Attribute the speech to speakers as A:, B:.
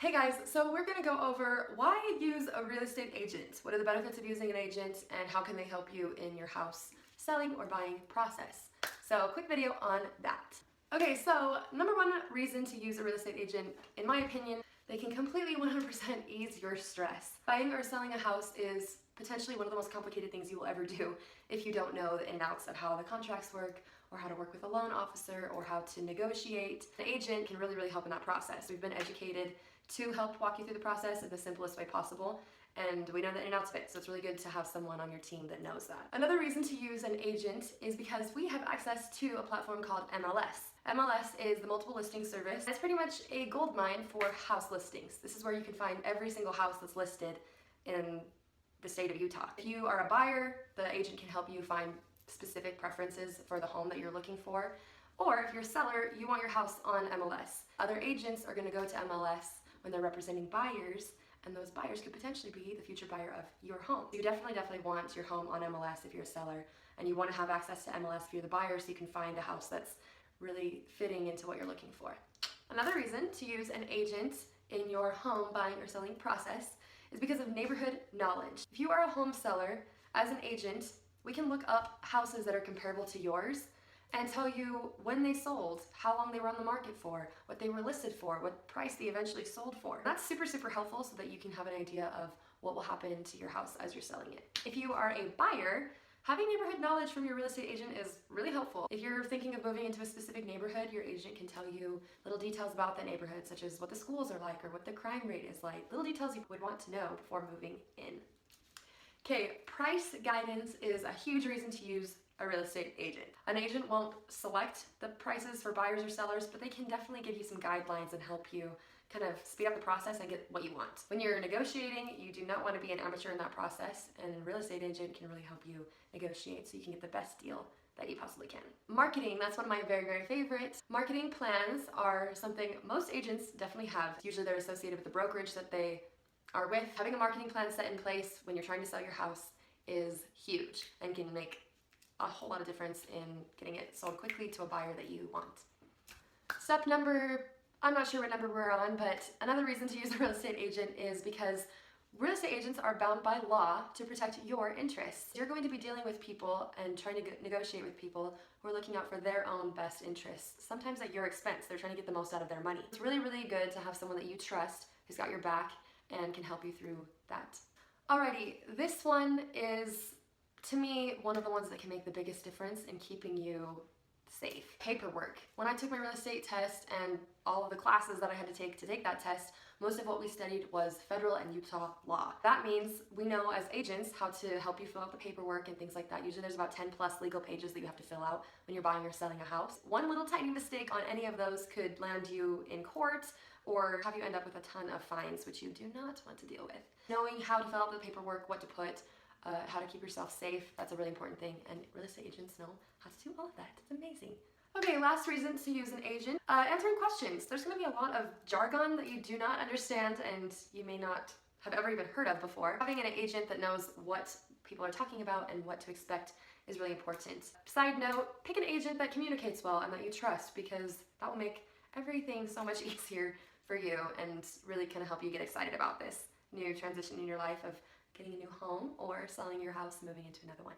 A: Hey guys, so we're going to go over why use a real estate agent. What are the benefits of using an agent and how can they help you in your house selling or buying process? So a quick video on that. Okay, so number one reason to use a real estate agent, in my opinion, they can completely 100% ease your stress. Buying or selling a house is potentially one of the most complicated things you will ever do if you don't know the ins and outs of how the contracts work or how to work with a loan officer or how to negotiate. The agent can really help in that process. We've been educated to help walk you through the process in the simplest way possible, and we know the ins and outs of it, so it's really good to have someone on your team that knows that. Another reason to use an agent is because we have access to a platform called MLS. MLS is the multiple listing service. It's pretty much a gold mine for house listings. This is where you can find every single house that's listed in the state of Utah. If you are a buyer, the agent can help you find specific preferences for the home that you're looking for. Or if you're a seller, you want your house on MLS. Other agents are going to go to MLS when they're representing buyers, and those buyers could potentially be the future buyer of your home. You definitely want your home on MLS if you're a seller, and you want to have access to MLS if you're the buyer so you can find a house that's really fitting into what you're looking for. Another reason to use an agent in your home buying or selling process is because of neighborhood knowledge. If you are a home seller, as an agent, we can look up houses that are comparable to yours and tell you when they sold, how long they were on the market for, what they were listed for, what price they eventually sold for. That's super helpful so that you can have an idea of what will happen to your house as you're selling it. If you are a buyer, having neighborhood knowledge from your real estate agent is really helpful. If you're thinking of moving into a specific neighborhood, your agent can tell you little details about the neighborhood, such as what the schools are like or what the crime rate is like, little details you would want to know before moving in. Okay, price guidance is a huge reason to use a real estate agent. An agent won't select the prices for buyers or sellers, but they can definitely give you some guidelines and help you kind of speed up the process and get what you want. When you're negotiating, you do not want to be an amateur in that process, and a real estate agent can really help you negotiate so you can get the best deal that you possibly can. Marketing, that's one of my very favorites. Marketing plans are something most agents definitely have. Usually they're associated with the brokerage that they are with. Having a marketing plan set in place when you're trying to sell your house is huge and can make a whole lot of difference in getting it sold quickly to a buyer that you want. Step number, I'm not sure what number we're on, but another reason to use a real estate agent is because real estate agents are bound by law to protect your interests. You're going to be dealing with people and trying to negotiate with people who are looking out for their own best interests, sometimes at your expense. They're trying to get the most out of their money. It's really good to have someone that you trust who's got your back and can help you through that. Alrighty, this one is, to me, one of the ones that can make the biggest difference in keeping you safe. Paperwork. When I took my real estate test and all of the classes that I had to take that test, most of what we studied was federal and Utah law. That means we know as agents how to help you fill out the paperwork and things like that. Usually there's about 10 plus legal pages that you have to fill out when you're buying or selling a house. One little tiny mistake on any of those could land you in court or have you end up with a ton of fines, which you do not want to deal with. Knowing how to fill out the paperwork, what to put, how to keep yourself safe, that's a really important thing, and real estate agents know how to do all of that. It's amazing. Okay, last reason to use an agent, answering questions. There's going to be a lot of jargon that you do not understand and you may not have ever even heard of before. Having an agent that knows what people are talking about and what to expect is really important. Side note, pick an agent that communicates well and that you trust, because that will make everything so much easier for you and really kind of help you get excited about this new transition in your life of getting a new home or selling your house and moving into another one.